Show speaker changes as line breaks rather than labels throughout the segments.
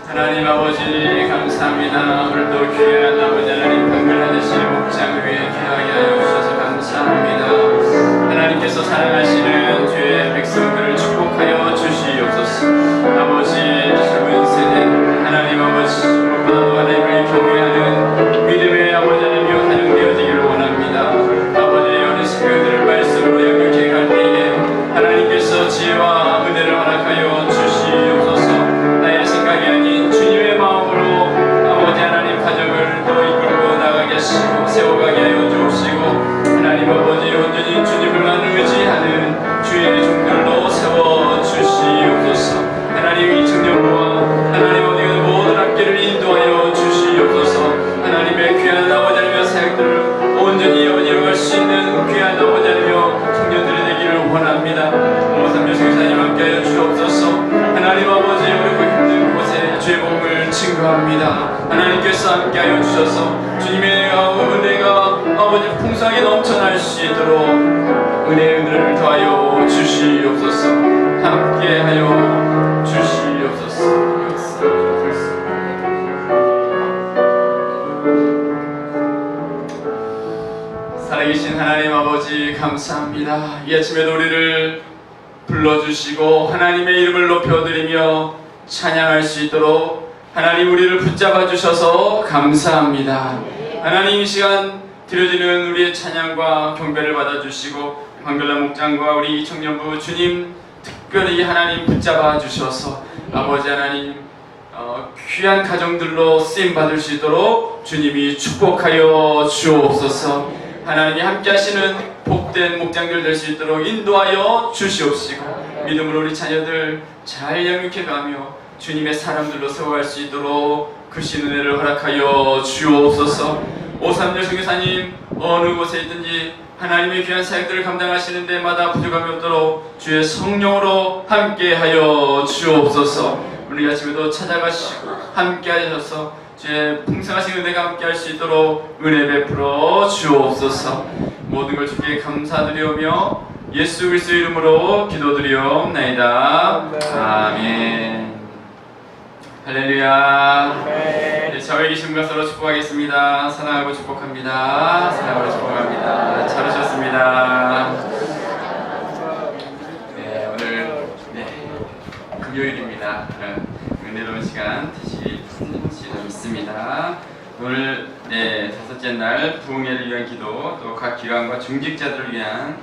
하나님 아버지 감사합니다. 오늘도 귀한 아버지 하나님 강건하듯이 목장 위에 귀하게 하여 주셔서 감사합니다. 하나님께서 사랑하시는 주의 백성들을 축복하여 주시옵소서. 아버지 젊은 세대 하나님 아버지 무엇보다도 하나님을 경외하는 믿음의 아버지 하나님여 가정되어지기를 원합니다. 아버지 어느 생명들을 말씀으로 영역해 갈 때에 하나님께서 지혜와 은혜를 허락하여 주시옵소서. 나의 생각이 아닌 주님의 마음으로 아버지 하나님 가정을 더 이끌고 나가게 하시고 세워가게 하여 주옵시고 하나님 아버지 온전히 주님을만 의지하는 주의 종들로 세워주시옵소서. 하나님 이 청년부와 하나님 어디가 모든 학교를 인도하여 주시옵소서. 하나님의 귀한 아버지 하나님의 사역들을 온전히 이어갈 수 있는 귀한 아버지 하나님의 청년들이 되기를 원합니다. 오삼일 성사님 함께하여 주옵소서. 하나님 아버지 어렵고 힘든 곳에 주의 복음을 증거합니다. 하나님께서 함께하여 주셔서 주님의 은혜가 아버지 풍성하게 넘쳐날 수 있도록 은혜를 더하여 주시옵소서. 함께하여 주시옵소서. 살아계신 하나님 아버지 감사합니다. 이 아침에도 우리를 불러주시고 하나님의 이름을 높여드리며 찬양할 수 있도록 하나님 우리를 붙잡아 주셔서 감사합니다. 하나님 이 시간 드려지는 우리의 찬양과 경배를 받아주시고 황별나 목장과 우리 청년부 주님 특별히 하나님 붙잡아 주셔서 아버지 하나님 귀한 가정들로 쓰임받을 수 있도록 주님이 축복하여 주옵소서. 하나님이 함께 하시는 복된 목장들 될 수 있도록 인도하여 주시옵시고 믿음으로 우리 자녀들 잘 양육해 가며 주님의 사람들로 세워갈 수 있도록 크신 은혜를 허락하여 주옵소서. 오삼열 선교사님 어느 곳에 있든지 하나님의 귀한 사역들을 감당하시는 데마다 부족함이 없도록 주의 성령으로 함께하여 주옵소서. 우리 아침에도 찾아가시고 함께하셔서 주의 풍성하신 은혜가 함께할 수 있도록 은혜 베풀어 주옵소서. 모든 걸 주께 감사드리오며 예수 그리스도 이름으로 기도드리옵나이다. 아멘. 할렐루야. 네, 저에게 계신 것으로 축복하겠습니다. 사랑하고 축복합니다. 사랑하고 축복합니다. 잘 오셨습니다. 네, 오늘 금요일입니다. 은혜로운 시간 되시기 믿습니다. 오늘 다섯째 날 부흥회를 위한 기도, 또 각 기관과 중직자들을 위한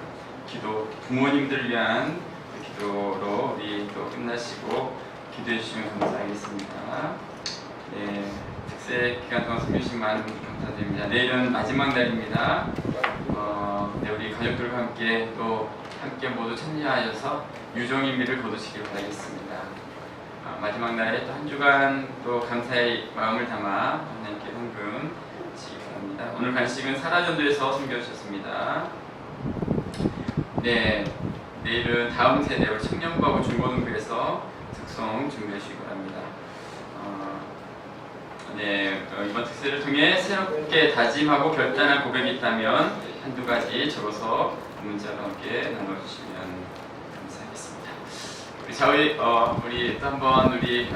기도, 부모님들을 위한 기도로 우리 또 끝나시고 기도해 주시면 감사하겠습니다. 특세 기간 동안 섬겨주신 많은 분들 감사드립니다. 내일은 마지막 날입니다. 우리 가족들과 함께 또 함께 모두 참여하셔서 유종인미를 거두시길 바라겠습니다. 마지막 날에 또 한 주간 또 감사의 마음을 담아 하나님께 헌금 드리기 바랍니다. 오늘 간식은 사라전도에서 섬겨주셨습니다. 내일은 다음 세대 우리 청년부하고 중고등부에서 특송 준비해 주시기 바랍니다. 이번 특세를 통해 새롭게 다짐하고 결단한 고백이 있다면 한두 가지 적어서 문자로 함께 나눠주시면 감사하겠습니다. 우리 또 한번 우리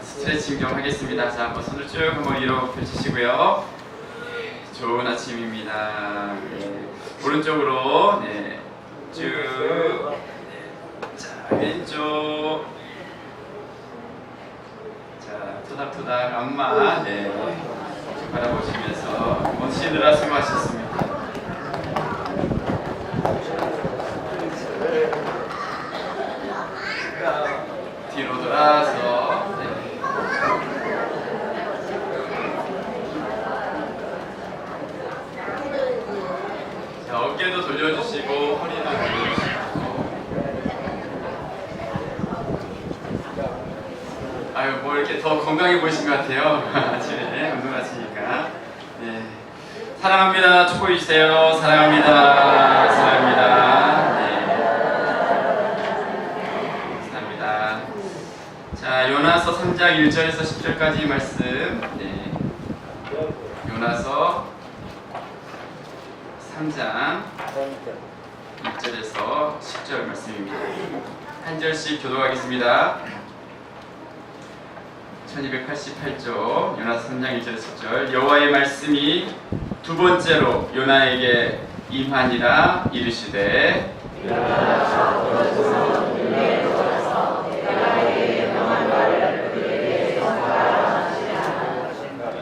스트레칭 좀 하겠습니다. 자, 한번 손을 쭉 한번 위로 펼치시고요. 좋은 아침입니다. 오른쪽으로 쭉. 자, 왼쪽. 자, 토닥토닥 안마 쭉 바라보시면서 오시느라 수고하셨습니다. 뒤로 돌아서 자, 어깨도 돌려주시고 허리도 돌려주시고. 아유, 뭐 이렇게 더 건강해 보이신 것 같아요. 아침에 운동하시니까. 사랑합니다. 축복해 주세요. 사랑합니다. 사랑합니다. 감사합니다. 자, 요나서 3장 1절에서 10절까지 말씀. 요나서 3장 1절에서 10절 말씀입니다. 한 절씩 교독하겠습니다. 1288쪽 요나서 3장 1절 10절 여호와의 말씀이 두 번째로 요나에게 임하니라 이르시되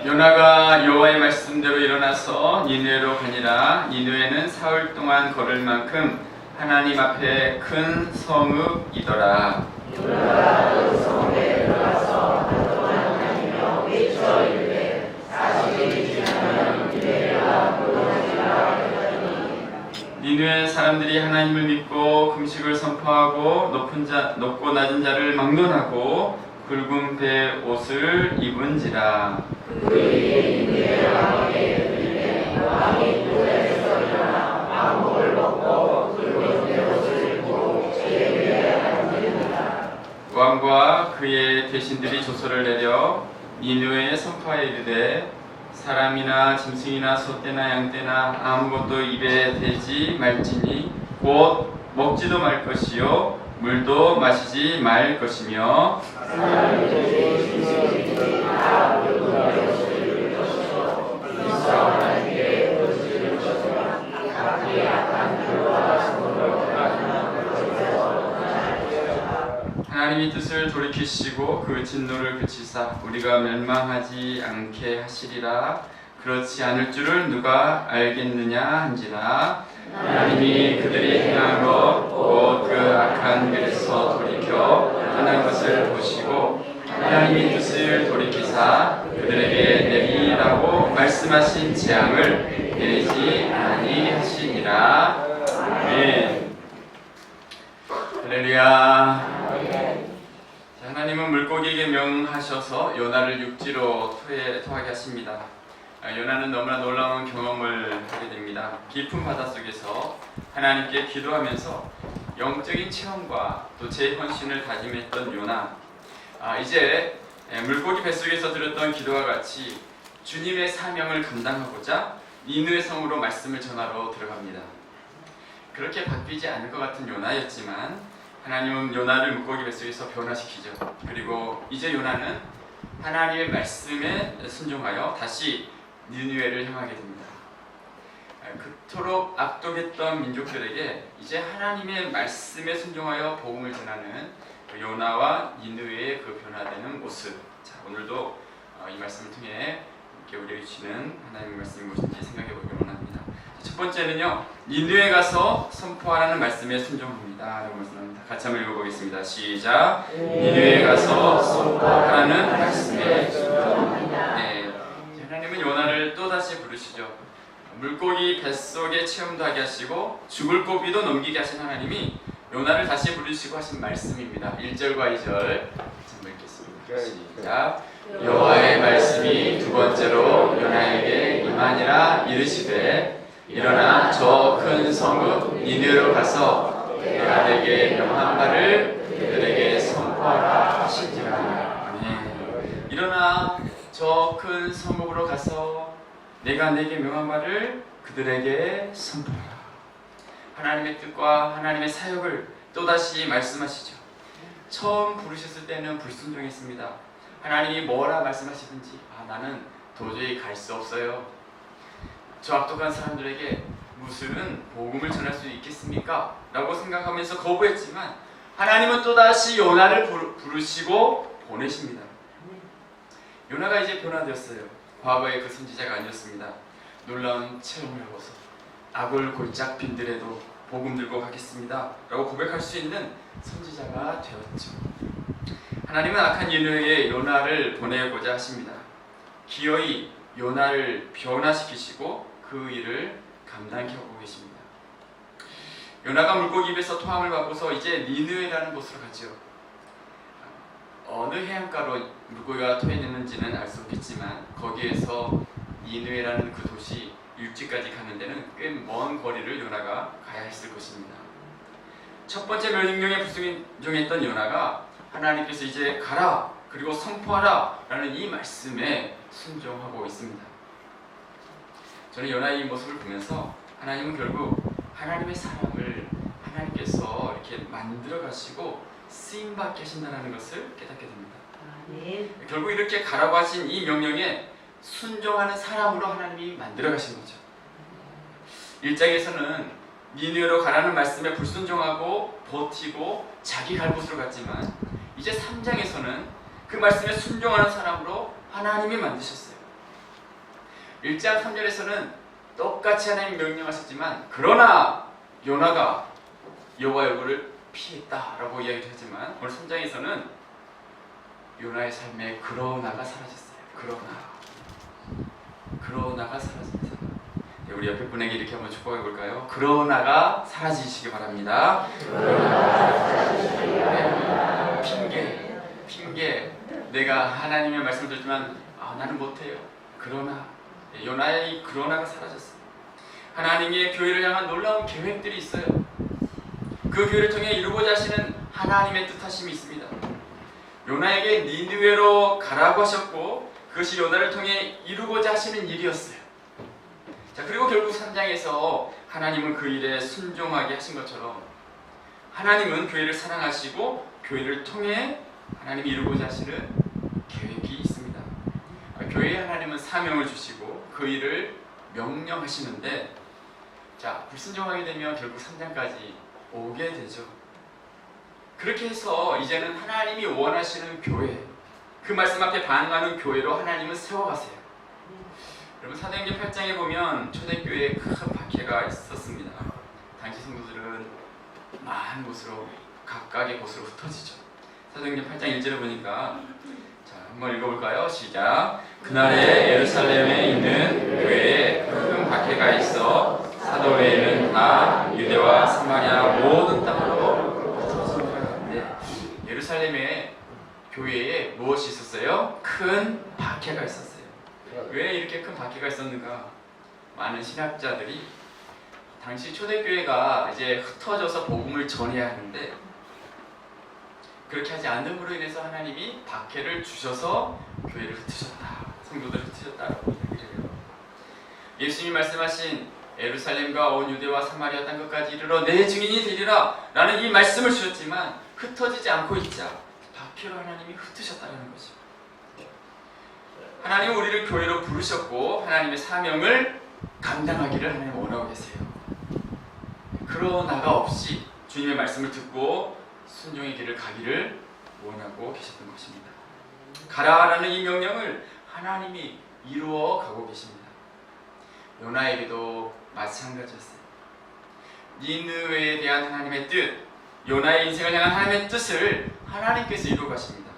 요나가 여호와의 말씀대로 일어나서 니느웨로 가니라. 니느웨는 사흘 동안 걸을 만큼 하나님 앞에 큰 성읍이더라. 니느웨 사람들이 하나님을 믿고 금식을 선포하고 높고 낮은 자를 막론하고 굵은 배 옷을 입은지라. 왕과 그의 대신들이 조서를 내려 니느웨에 선포하여 이르되 사람이나 짐승이나 소떼나 양떼나 아무것도 입에 대지 말지니 곧 먹지도 말 것이요 물도 마시지 말 것이며 하나님이 뜻을 돌이키시고 그 진노를 그치사 우리가 멸망하지 않게 하시리라. 그렇지 않을 줄을 누가 알겠느냐 한지라. 하나님이 그들이 행한 것 곧 그 악한 길에서 돌이켜 떠난 것을 보시고 하나님이 뜻을 돌이키사 그들에게 내리라고 말씀하신 재앙을 내리지 아니하시니라. 아멘. 할렐루야. 하나님은 물고기에게 명하셔서 요나를 육지로 토하게 하십니다. 요나는 너무나 놀라운 경험을 하게 됩니다. 깊은 바닷속에서 하나님께 기도하면서 영적인 체험과 또 재헌신을 다짐했던 요나. 이제 물고기 뱃속에서 들었던 기도와 같이 주님의 사명을 감당하고자 니느웨 성으로 말씀을 전하러 들어갑니다. 그렇게 바뀌지 않을 것 같은 요나였지만 하나님은 요나를 물고기 뱃속에서 변화시키죠. 그리고 이제 요나는 하나님의 말씀에 순종하여 다시 니느웨를 향하게 됩니다. 그토록 압독했던 민족들에게 이제 하나님의 말씀에 순종하여 복음을 전하는 요나와 니느웨의 그 변화되는 모습. 자, 오늘도 이 말씀을 통해 우리에게 주시는 하나님의 말씀이 무엇인지 생각해 보기를 원합니다. 첫 번째는요, 니느웨 가서 선포하라는 말씀에 순종합니다 라고 말씀합니다. 같이 한번 읽어보겠습니다. 시작. 니느웨 가서 선포하라는 말씀에 순종합니다. 네, 하나님은 요나를 또다시 부르시죠. 물고기 뱃속에 체험도 하게 하시고 죽을 고비도 넘기게 하신 하나님이 요나를 다시 부르시고 하신 말씀입니다. 1절과 2절 한번 읽겠습니다. 시작. 여호와의 말씀이 두 번째로 요나에게 임하니라 이르시되 일어나 저 큰 성읍 니느웨로 가서 내가 내게 명한 바를 그들에게 선포하라 하시니라. 네. 일어나 저 큰 성읍으로 가서 내가 내게 명한 바를 그들에게 선포하라. 하나님의 뜻과 하나님의 사역을 또다시 말씀하시죠. 처음 부르셨을 때는 불순종했습니다. 하나님이 뭐라 말씀하시든지 나는 도저히 갈 수 없어요. 저 악독한 사람들에게 무슨 복음을 전할 수 있겠습니까? 라고 생각하면서 거부했지만 하나님은 또다시 요나를 부르시고 보내십니다. 요나가 이제 변화되었어요. 과거의 그 선지자가 아니었습니다. 놀라운 체험을 하고서 악을 골짝 빈들에도 복음 들고 가겠습니다 라고 고백할 수 있는 선지자가 되었죠. 하나님은 악한 니느웨에 요나를 보내고자 하십니다. 기어이 요나를 변화시키시고 그 일을 감당케 하고 계십니다. 요나가 물고기 입에서 토함을 받고서 이제 니느웨라는 곳으로 가죠. 어느 해안가로 물고기가 토해냈는지는 알 수 없겠지만 거기에서 니느웨라는 그 도시 육지까지 가는 데는 꽤 먼 거리를 요나가 가야 했을 것입니다. 첫 번째 명령에 불순종했던 요나가 하나님께서 이제 가라 그리고 선포하라 라는 이 말씀에 순종하고 있습니다. 저는 요나의 이 모습을 보면서 하나님은 결국 하나님의 사람을 하나님께서 이렇게 만들어 가시고 쓰임받게 하신다는 것을 깨닫게 됩니다.
아멘.
결국 이렇게 가라고 하신 이 명령에 순종하는 사람으로 하나님이 만들어 가신 거죠. 1장에서는 니느웨로 가라는 말씀에 불순종하고 버티고 자기 갈 곳으로 갔지만 이제 3장에서는 그 말씀에 순종하는 사람으로 하나님이 만드셨어요. 1장 3절에서는 똑같이 하나님이 명령하셨지만 그러나 요나가 여호와의 얼굴을 피했다라고 이야기를 하지만 오늘 3장에서는 요나의 삶에 그러나가 사라졌어요. 그러나가 사라집니다. 네, 우리 옆에 분에게 이렇게 한번 축복해 볼까요? 그러나가 사라지시기 바랍니다. 네, 핑계. 내가 하나님의 말씀을 듣지만 나는 못해요. 그러나 요나의 그러나가 사라졌어요. 하나님의 교회를 향한 놀라운 계획들이 있어요. 그 교회를 통해 이루고자 하시는 하나님의 뜻하심이 있습니다. 요나에게 니느웨로 가라고 하셨고 그것이 요나를 통해 이루고자 하시는 일이었어요. 자, 그리고 결국 3장에서 하나님은 그 일에 순종하게 하신 것처럼 하나님은 교회를 사랑하시고 교회를 통해 하나님이 이루고자 하시는 계획이 있습니다. 교회에 하나님은 사명을 주시고 그 일을 명령하시는데 자, 불순종하게 되면 결국 3장까지 오게 되죠. 그렇게 해서 이제는 하나님이 원하시는 교회, 그 말씀 앞에 반응하는 교회로 하나님은 세워가세요. 여러분 사도행전 8장에 보면 초대교회에 큰 박해가 있었습니다. 당시 성도들은 많은 곳으로 각각의 곳으로 흩어지죠. 사도행전 8장 1절에 보니까 자, 한번 읽어볼까요? 시작. 그날에 예루살렘에 있는 교회에 큰 박해가 있어 사도 외에는 다 유대와 사마리아 모든 땅으로 흩어졌습니다. 예루살렘의 교회에 무엇이 있었어요? 큰 박해가 있었어요. 왜 이렇게 큰 박해가 있었는가? 많은 신학자들이 당시 초대교회가 이제 흩어져서 복음을 전해야 하는데 그렇게 하지 않음으로 인해서 하나님이 박해를 주셔서 교회를 흩으셨다, 성도들을 흩으셨다라고 얘기를 해요. 예수님이 말씀하신 예루살렘과 온 유대와 사마리아 땅 끝까지 이르러 내 증인이 되리라 라는 이 말씀을 주셨지만 흩어지지 않고 있자 박해로 하나님이 흩으셨다는 거죠. 하나님은 우리를 교회로 부르셨고 하나님의 사명을 감당하기를 하나님 원하고 계세요. 그러나가 없이 주님의 말씀을 듣고 순종의 길을 가기를 원하고 계셨던 것입니다. 가라라는 이 명령을 하나님이 이루어 가고 계십니다. 요나에게도 마찬가지였어요. 니느웨에 대한 하나님의 뜻, 요나의 인생을 향한 하나님의 뜻을 하나님께서 이루어 가십니다.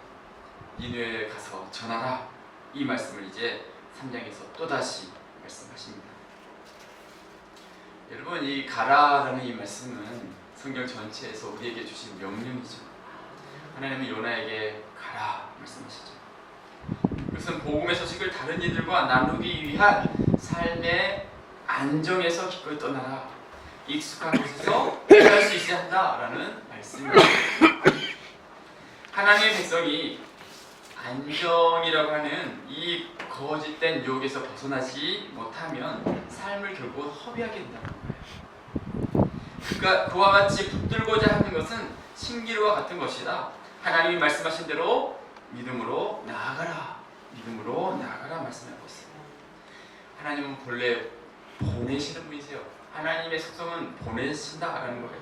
니느웨에 가서 전하라. 이 말씀을 이제 3장에서 또다시 말씀하십니다. 여러분 이 가라라는 이 말씀은 성경 전체에서 우리에게 주신 명령이죠. 하나님은 요나에게 가라 말씀하시죠. 그것은 복음의 소식을 다른 이들과 나누기 위한 삶의 안정에서 기꺼이 떠나라. 익숙한 곳에서 할 수 있어야 한다라는 말씀입니다. 하나님의 백성이 안정이라고 하는 이 거짓된 유혹에서 벗어나지 못하면 삶을 결국 허비하게 된다는 거예요. 그러니까 그와 같이 붙들고자 하는 것은 신기루와 같은 것이다. 하나님이 말씀하신 대로 믿음으로 나아가라. 믿음으로 나아가라 말씀하고 있어요. 하나님은 본래 보내시는 분이세요. 하나님의 속성은 보내신다라는 거예요.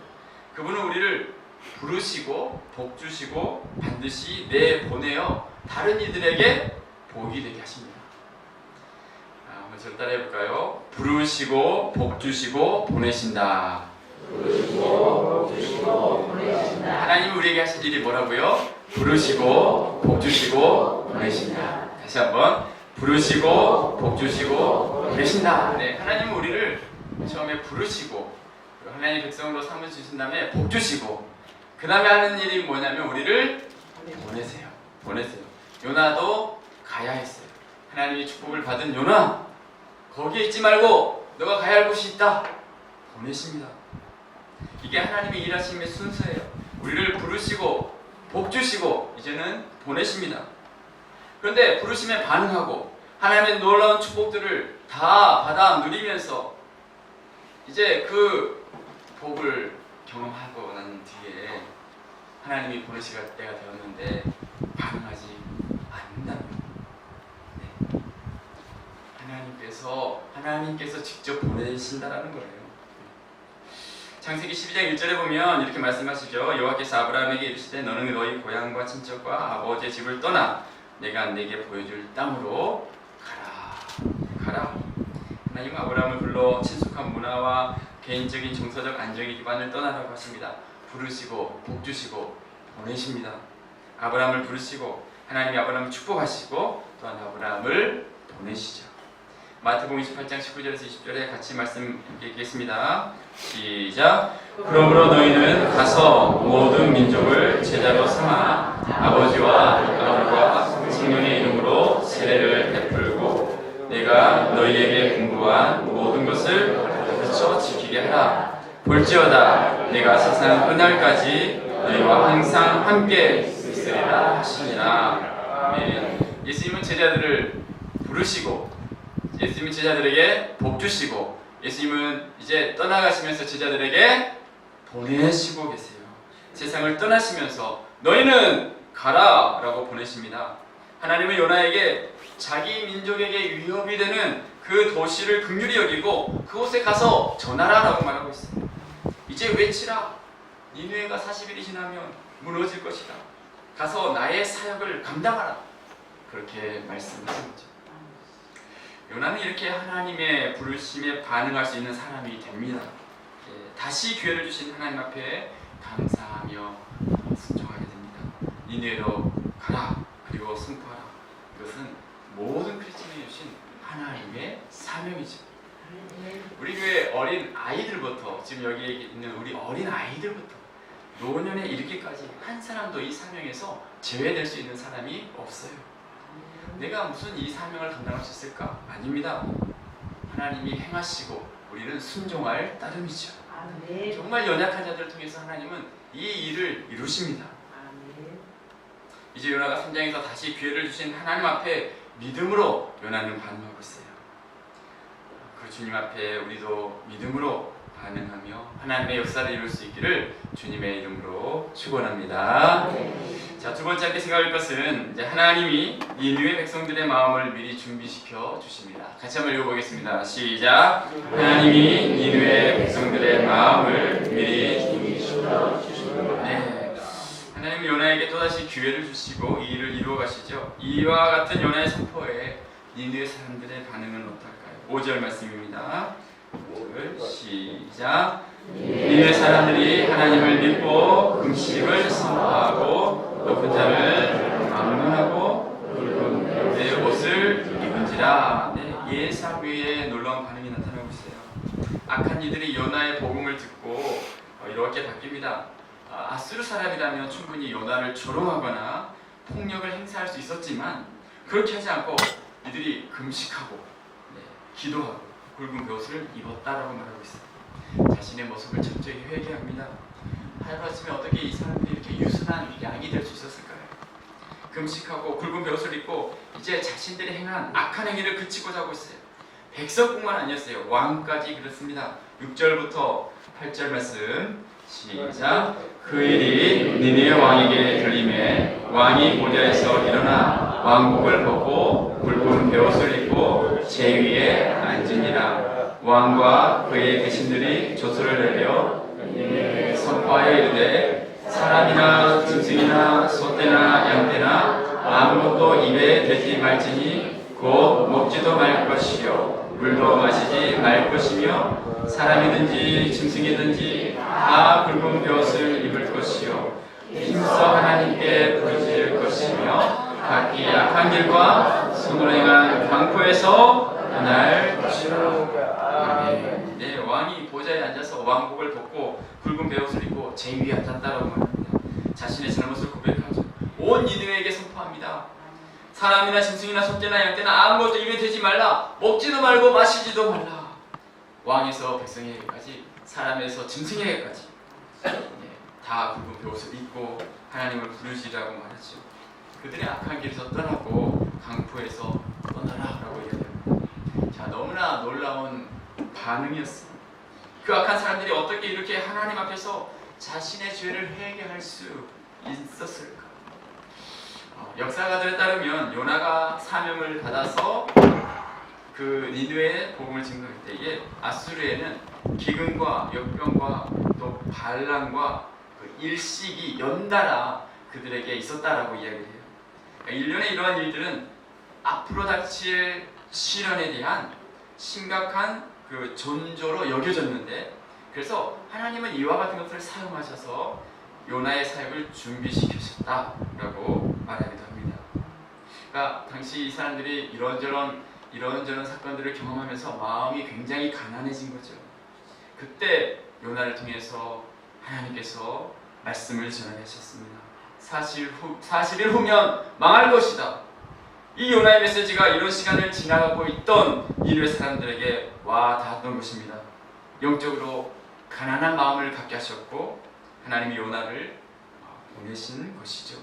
그분은 우리를 부르시고 복 주시고 반드시 내보내어 다른 이들에게 복이 되게 하십니다. 한번 저를 따라해 볼까요? 부르시고 복 주시고 보내신다.
부르시고 복 주시고 보내신다.
하나님이 우리에게 하실 일이 뭐라고요? 부르시고 복 주시고 보내신다. 다시 한번 부르시고 복 주시고 보내신다. 네, 하나님은 우리를 처음에 부르시고 하나님의 백성으로 삼으신 다음에 복 주시고 그 다음에 하는 일이 뭐냐면 우리를 보내세요. 요나도 가야 했어요. 하나님의 축복을 받은 요나, 거기에 있지 말고 너가 가야 할 곳이 있다. 보내십니다. 이게 하나님의 일하심의 순서예요. 우리를 부르시고 복 주시고 이제는 보내십니다. 그런데 부르심에 반응하고 하나님의 놀라운 축복들을 다 받아 누리면서 이제 그 복을 경험하고 난 뒤에 하나님이 보내실 때가 되었는데 반응하지 하나님께서 직접 보내신다라는 거예요. 창세기 12장 1절에 보면 이렇게 말씀하시죠. 여호와께서 아브라함에게 이르시되 너는 너희 고향과 친척과 아버지의 집을 떠나 내가 네게 보여줄 땅으로 가라. 하나님은 아브라함을 불러 친숙한 문화와 개인적인 정서적 안정의 기반을 떠나라고 하십니다. 부르시고 복주시고 보내십니다. 아브라함을 부르시고 하나님이 아브라함을 축복하시고 또한 아브라함을 보내시죠. 마태복음 28장 19절에서 20절에 같이 말씀 읽겠습니다. 시작. 그러므로 너희는 가서 모든 민족을 제자로 삼아 아버지와 아들과 성령의 이름으로 세례를 베풀고 내가 너희에게 공부한 모든 것을 가르쳐 지키게 하라. 볼지어다 내가 세상 끝날까지 너희와 항상 함께 있으리라 하시니라. 아멘. 예수님은 제자들을 부르시고 예수님은 제자들에게 복 주시고 예수님은 이제 떠나가시면서 제자들에게 보내시고 계세요. 세상을 떠나시면서 너희는 가라 라고 보내십니다. 하나님은 요나에게 자기 민족에게 위협이 되는 그 도시를 긍휼히 여기고 그곳에 가서 전하라 라고 말하고 있어요. 이제 외치라. 니느웨가 40일이 지나면 무너질 것이다. 가서 나의 사역을 감당하라. 그렇게 말씀하신 거죠. 요나는 이렇게 하나님의 부르심에 반응할 수 있는 사람이 됩니다. 다시 기회를 주신 하나님 앞에 감사하며 순종하게 됩니다. 니느웨로 가라. 그리고 선포하라. 이것은 모든 크리스천이 주신 하나님의 사명이죠. 우리 교회 어린 아이들부터 지금 여기에 있는 우리 어린 아이들부터 노년에 이르기까지 한 사람도 이 사명에서 제외될 수 있는 사람이 없어요. 내가 무슨 이 사명을 감당할 수 있을까? 아닙니다. 하나님이 행하시고 우리는 순종할 따름이죠. 정말 연약한 자들을 통해서 하나님은 이 일을 이루십니다. 이제 요나가 3장에서 다시 기회를 주신 하나님 앞에 믿음으로 요나는 반응하고 있어요. 그 주님 앞에 우리도 믿음으로 반응하며 하나님의 역사를 이룰 수 있기를 주님의 이름으로 축원합니다. 자, 두 번째 함께 생각할 것은 이제 하나님이 니느웨 백성들의 마음을 미리 준비시켜 주십니다. 같이 한번 읽어보겠습니다. 시작. 하나님이 니느웨 백성들의 마음을 미리 준비시켜 주십니다. 네. 하나님은 요나에게 또다시 기회를 주시고 이 일을 이루어 가시죠. 이와 같은 요나의 선포에 니느웨 사람들의 반응은 어떨까요? 5절 말씀입니다. 시작. 니느웨 사람들이 하나님을 믿고 금식을 선포하고 높은 자를 막론하고 굵은 내 옷을 입은지라. 예사 위에 놀라운 반응이 나타나고 있어요. 악한 이들이 요나의 복음을 듣고 이렇게 바뀝니다. 아수르 사람이라면 충분히 요나를 조롱하거나 폭력을 행사할 수 있었지만 그렇게 하지 않고 이들이 금식하고 기도하고 굵은 벼옷을 입었다라고 말하고 있어요. 자신의 모습을 철저히 회개합니다. 하루아침에 어떻게 이 사람들이 이렇게 유순한 양이 될 수 있었을까요? 금식하고 굵은 벼옷을 입고 이제 자신들이 행한 악한 행위를 그치고자 하고 있어요. 백성뿐만 아니었어요. 왕까지 그렇습니다. 6절부터 8절 말씀 시작. 그 일이 니느웨 왕에게 들림에 왕이 보좌에서 일어나 왕복을 벗고 굵은 벼옷을 입고 제위에 앉으니라. 왕과 그의 대신들이 조서를 내려 선포하여 이르되 사람이나 짐승이나 소떼나 양떼나 아무것도 입에 대지 말지니 곧 먹지도 말 것이요 물도 마시지 말 것이며 사람이든지 짐승이든지 다 굵은 벼옷을 입을 것이요 힘써 하나님께 부르짖을 것이며 각기 악한 길과 손으로 행한 강포에서 떠날 것이라. 네, 왕이 보좌에 앉아서 왕복을 벗고 굵은 벼옷을 입고 제위에 앉았다라고 말합니다. 자신의 잘못을 고백하죠. 온 니느웨에게 선포합니다. 사람이나 짐승이나 소떼나 양떼나 아무것도 입에 대지 말라. 먹지도 말고 마시지도 말라. 왕에서 백성에게까지 사람에서 짐승에게까지 다 굵은 벼옷을 입고 하나님을 부르시라고 말하죠. 그들의 악한 길에서 떠나고 강포에서 떠나라라고 얘기합니다. 자, 너무나 놀라운 반응이었어요. 그 악한 사람들이 어떻게 이렇게 하나님 앞에서 자신의 죄를 회개할 수 있었을까? 역사가들에 따르면 요나가 사명을 받아서 그 니느웨에 복음을 증거할 때에 아수르에는 기근과 역병과 또 반란과 그 일식이 연달아 그들에게 있었다라고 이야기를 해요. 그러니까 일련의 이러한 일들은 앞으로 닥칠 시련에 대한 심각한 그 전조로 여겨졌는데, 그래서 하나님은 이와 같은 것들을 사용하셔서 요나의 사역을 준비시키셨다라고 말하기도 합니다. 그러니까 당시 이 사람들이 이런저런 사건들을 경험하면서 마음이 굉장히 가난해진 거죠. 그때 요나를 통해서 하나님께서 말씀을 전하셨습니다. 40일 후면 망할 것이다. 이 요나의 메시지가 이런 시간을 지나가고 있던 니느웨 사람들에게 와 닿았던 것입니다. 영적으로 가난한 마음을 갖게 하셨고 하나님이 요나를 보내신 것이죠.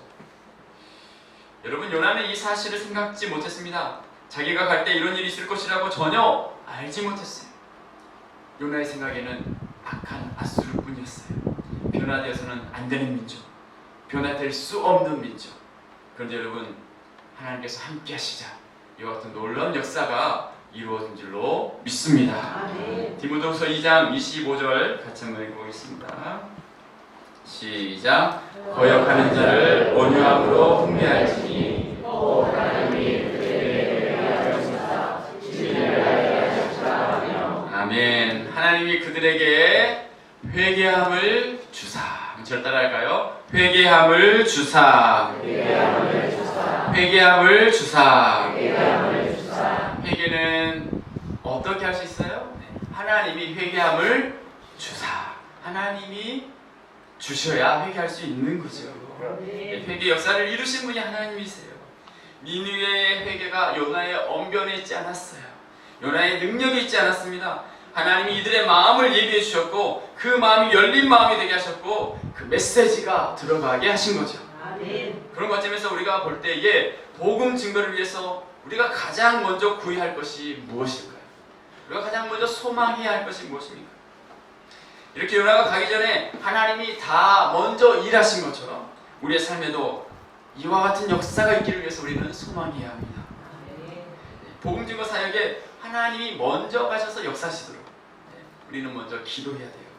여러분, 요나는 이 사실을 생각지 못했습니다. 자기가 갈 때 이런 일이 있을 것이라고 전혀 알지 못했어요. 요나의 생각에는 악한 아수르뿐이었어요. 변화되어서는 안 되는 민족, 변화될 수 없는 민족. 그런데 여러분, 하나님께서 함께 하시자 이와 같은 놀라운 역사가 이루어진 줄로 믿습니다. 디모데후서 2장 25절 같이 한번 읽어보겠습니다. 시작. 거역하는 자를 온유함으로 훈계할지니 또 하나님이 그들에게 회개하시사 진리를 알게 하셨다 하며. 아멘. 하나님이 그들에게 회개함을 주사. 저를 따라할까요? 회개함을 주사. 회개함을 주사. 회개함을 주사. 회개함을 주사. 회개는 어떻게 할 수 있어요? 하나님이 회개함을 주사. 하나님이 주셔야 회개할 수 있는 거죠. 회개 역사를 이루신 분이 하나님이세요. 니느웨의 회개가 요나의 언변에 있지 않았어요. 요나의 능력이 있지 않았습니다. 하나님이 이들의 마음을 예비해 주셨고 그 마음이 열린 마음이 되게 하셨고 그 메시지가 들어가게 하신 거죠. 그런 관점에서 우리가 볼 때에 복음 증거를 위해서 우리가 가장 먼저 구해야 할 것이 무엇일까요? 우리가 가장 먼저 소망해야 할 것이 무엇입니까? 이렇게 요나가 가기 전에 하나님이 다 먼저 일하신 것처럼 우리의 삶에도 이와 같은 역사가 있기를 위해서 우리는 소망해야 합니다. 복음 증거 사역에 하나님이 먼저 가셔서 역사하시도록 우리는 먼저 기도해야 돼요.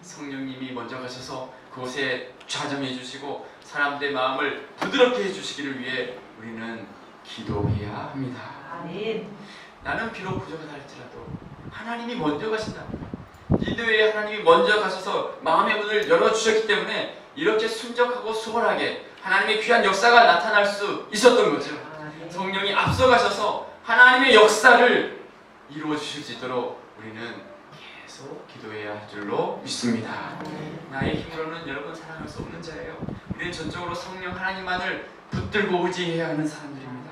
성령님이 먼저 가셔서 그곳에 좌정해 주시고 사람들의 마음을 부드럽게 해주시기를 위해 우리는 기도해야 합니다. 나는 비록 부족하다 할지라도 하나님이 먼저 가신답니다. 니느웨에 하나님이 먼저 가셔서 마음의 문을 열어주셨기 때문에 이렇게 순적하고 수월하게 하나님의 귀한 역사가 나타날 수 있었던 거죠. 성령이 앞서가셔서 하나님의 역사를 이루어 주실 수 있도록 우리는 계속 기도해야 할 줄로 믿습니다. 나의 힘으로는 여러분 사랑할 수 없는 자예요. 우리는 전적으로 성령 하나님만을 붙들고 의지해야 하는 사람들입니다.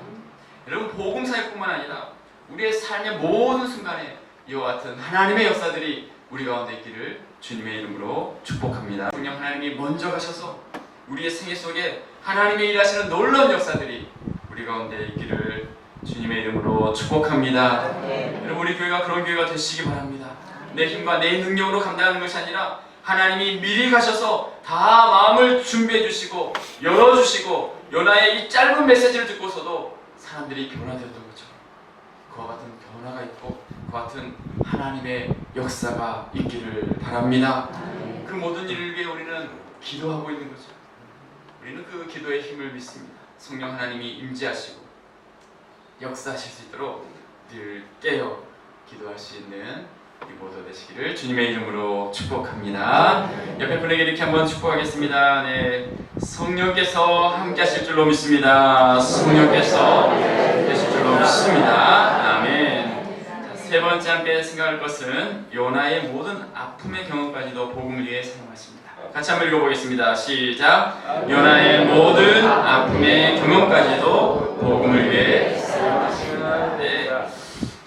여러분, 복음 사역뿐만 아니라 우리의 삶의 모든 순간에 이와 같은 하나님의 역사들이 우리 가운데 있기를 주님의 이름으로 축복합니다. 성령 하나님이 먼저 가셔서 우리의 생애 속에 하나님의 일하시는 놀라운 역사들이 우리 가운데 있기를 주님의 이름으로 축복합니다. 여러분, 우리 교회가 그런 교회가 되시기 바랍니다. 내 힘과 내 능력으로 감당하는 것이 아니라 하나님이 미리 가셔서 다 마음을 준비해 주시고 열어주시고 요나의 이 짧은 메시지를 듣고서도 사람들이 변화되었던 거죠. 그와 같은 변화가 있고 그와 같은 하나님의 역사가 있기를 바랍니다. 그 모든 일을 위해 우리는 기도하고 있는 거죠. 우리는 그 기도의 힘을 믿습니다. 성령 하나님이 임재하시고 역사하실 수 있도록 늘 깨어 기도할 수 있는 우리 모두 되시기를 주님의 이름으로 축복합니다. 옆에 분에게 이렇게 한번 축복하겠습니다. 네, 성령께서 함께 하실 줄로 믿습니다. 성령께서 함께 하실 줄로 믿습니다. 아멘. 자, 세 번째 함께 생각할 것은 요나의 모든 아픔의 경험까지도 복음을 위해 사용하십니다. 같이 한번 읽어보겠습니다. 시작. 요나의 모든 아픔의 경험까지도 복음을 위해 사용하십니다. 네.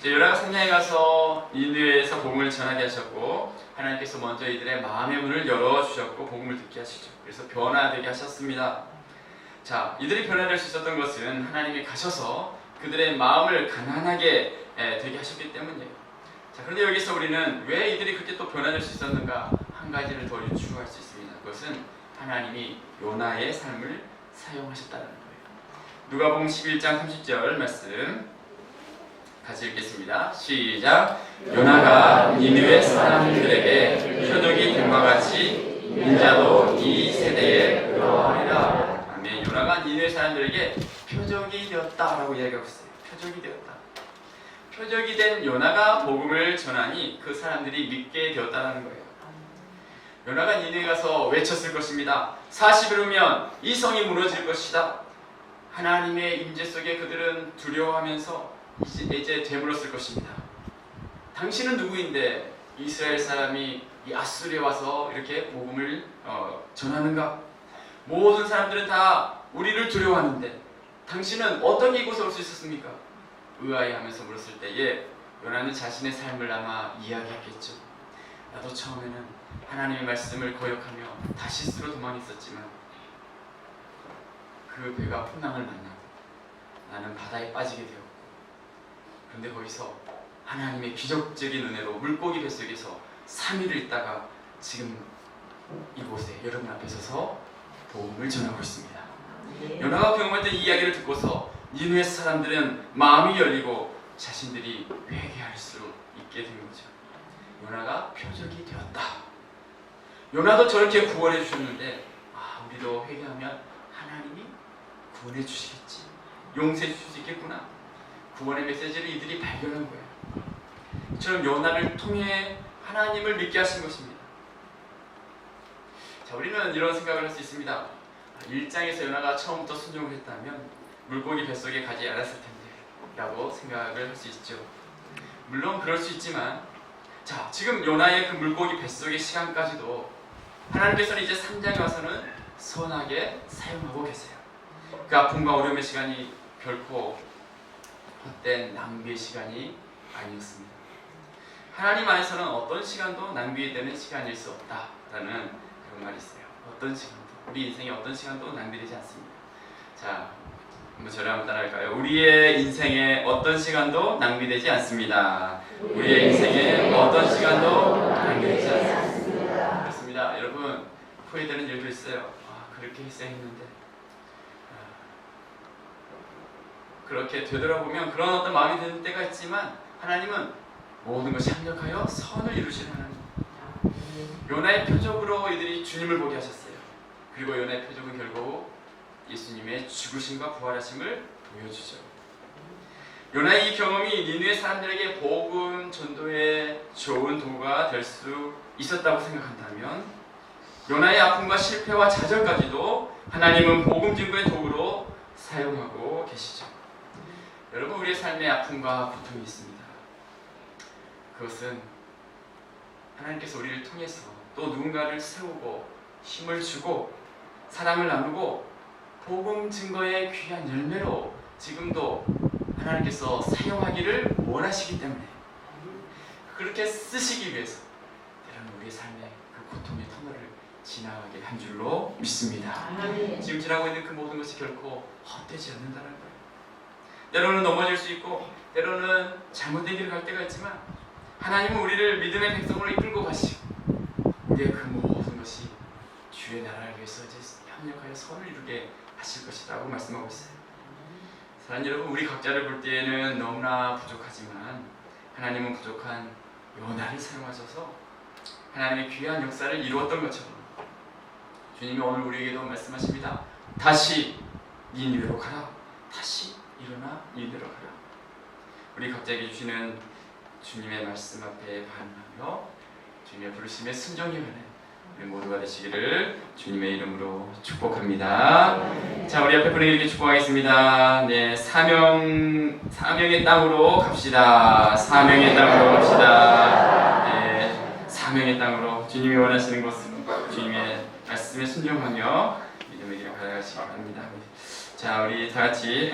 요나가 산장에 가서 니느웨에서 복음을 전하게 하셨고 하나님께서 먼저 이들의 마음의 문을 열어주셨고 복음을 듣게 하시죠. 그래서 변화되게 하셨습니다. 자, 이들이 변화될 수 있었던 것은 하나님이 가셔서 그들의 마음을 가난하게 되게 하셨기 때문이에요. 자, 그런데 여기서 우리는 왜 이들이 그렇게 또 변화될 수 있었는가 한 가지를 더 추가할 수 있습니다. 그것은 하나님이 요나의 삶을 사용하셨다는 거예요. 누가복음 11장 30절 말씀 같이 읽겠습니다. 시작. 요나가 니느웨 사람들에게 표적이 됨과 같이 인자도 이 세대에 그러하리라. 아멘. 요나가 니느웨 사람들에게 표적이 되었다라고 이야기하고 있어요. 표적이 되었다. 표적이 된 요나가 복음을 전하니 그 사람들이 믿게 되었다라는 거예요. 요나가 니느웨에 가서 외쳤을 것입니다. 40일 후면 이 성이 무너질 것이다. 하나님의 임재 속에 그들은 두려워하면서 이제 되물었을 것입니다. 당신은 누구인데 이스라엘 사람이 이 아수르에 와서 이렇게 복음을 전하는가? 모든 사람들은 다 우리를 두려워하는데 당신은 어떻게 이곳에 올 수 있었습니까? 의아해하면서 물었을 때에 요나는 자신의 삶을 아마 이야기했겠죠. 나도 처음에는 하나님의 말씀을 거역하며 다시스로 도망했었지만 그 배가 풍랑을 만나고 나는 바다에 빠지게 되었고, 그런데 거기서 하나님의 기적적인 은혜로 물고기 뱃속에서 3일을 있다가 지금 이곳에 여러분 앞에 서서 복음을 전하고 있습니다. 요나가 경험했던 이 이야기를 듣고서 니느웨 사람들은 마음이 열리고 자신들이 회개할 수 있게 된 거죠. 요나가 표적이 되었다. 요나도 저렇게 구원해 주셨는데 우리도 회개하면 하나님이 구원해 주시겠지, 용서해 주실 수 있겠구나. 구원의 메시지를 이들이 발견한 거예요. 이처럼 요나를 통해 하나님을 믿게 하신 것입니다. 자, 우리는 이런 생각을 할 수 있습니다. 1장에서 요나가 처음부터 순종을 했다면 물고기 뱃속에 가지 않았을 텐데 라고 생각을 할 수 있죠. 물론 그럴 수 있지만, 자, 지금 요나의 그 물고기 뱃속의 시간까지도 하나님께서는 이제 3장에 와서는 선하게 사용하고 계세요. 그 아픔과 어려움의 시간이 결코 헛된 낭비의 시간이 아니었습니다. 하나님 안에서는 어떤 시간도 낭비되는 시간일 수 없다라는 그런 말이 있어요. 어떤 시간도, 우리 인생의 어떤 시간도 낭비되지 않습니다. 자, 한번 저를 한번 따라할까요? 우리의 인생의 어떤 시간도 낭비되지 않습니다. 우리의 인생의 어떤 시간도 낭비되지 않습니다. 그렇습니다. 여러분, 후회되는 일도 있어요. 그렇게 했어야 했는데, 그렇게 되돌아보면 그런 어떤 마음이 드는 때가 있지만 하나님은 모든 것이 합력하여 선을 이루시는 하나님. 요나의 표적으로 이들이 주님을 보게 하셨어요. 그리고 요나의 표적은 결국 예수님의 죽으심과 부활하심을 보여주죠. 요나의 이 경험이 니느웨 사람들에게 복음 전도의 좋은 도구가 될 수 있었다고 생각한다면, 요나의 아픔과 실패와 좌절까지도 하나님은 복음 증거의 도구로 사용하고 계시죠. 여러분, 우리의 삶에 아픔과 고통이 있습니다. 그것은 하나님께서 우리를 통해서 또 누군가를 세우고 힘을 주고 사랑을 나누고 복음 증거의 귀한 열매로 지금도 하나님께서 사용하기를 원하시기 때문에 그렇게 쓰시기 위해서 때로는 우리의 삶에 그 고통의 터널을 지나가게 한 줄로 믿습니다. 지금 지나고 있는 그 모든 것이 결코 헛되지 않는다는 거예요. 때로는 넘어질 수 있고 때로는 잘못된 길을 갈 때가 있지만 하나님은 우리를 믿음의 백성으로 이끌고 가시고 우리의 그 모든 것이 주의 나라를 위해서 이제 협력하여 선을 이루게 하실 것이라고 말씀하고 있어요. 사랑하는 여러분, 우리 각자를 볼 때에는 너무나 부족하지만 하나님은 부족한 요나를 사용하셔서 하나님의 귀한 역사를 이루었던 것처럼 주님이 오늘 우리에게도 말씀하십니다. 다시 니느웨로 가라. 다시 일어나 니느웨로 가라. 우리 각자에게 주시는 주님의 말씀 앞에 반응하며 주님의 부르심에 순종이 가는 우리 모두가 되시기를 주님의 이름으로 축복합니다. 자, 우리 앞에 분에게 이렇게 축복하겠습니다. 네, 사명의 땅으로 갑시다. 사명의 땅으로 갑시다. 네, 사명의 땅으로 주님이 원하시는 곳으로 주님의 말씀에 순종하며 믿음의 길을 걸어가시기 바랍니다. 자, 우리 다 같이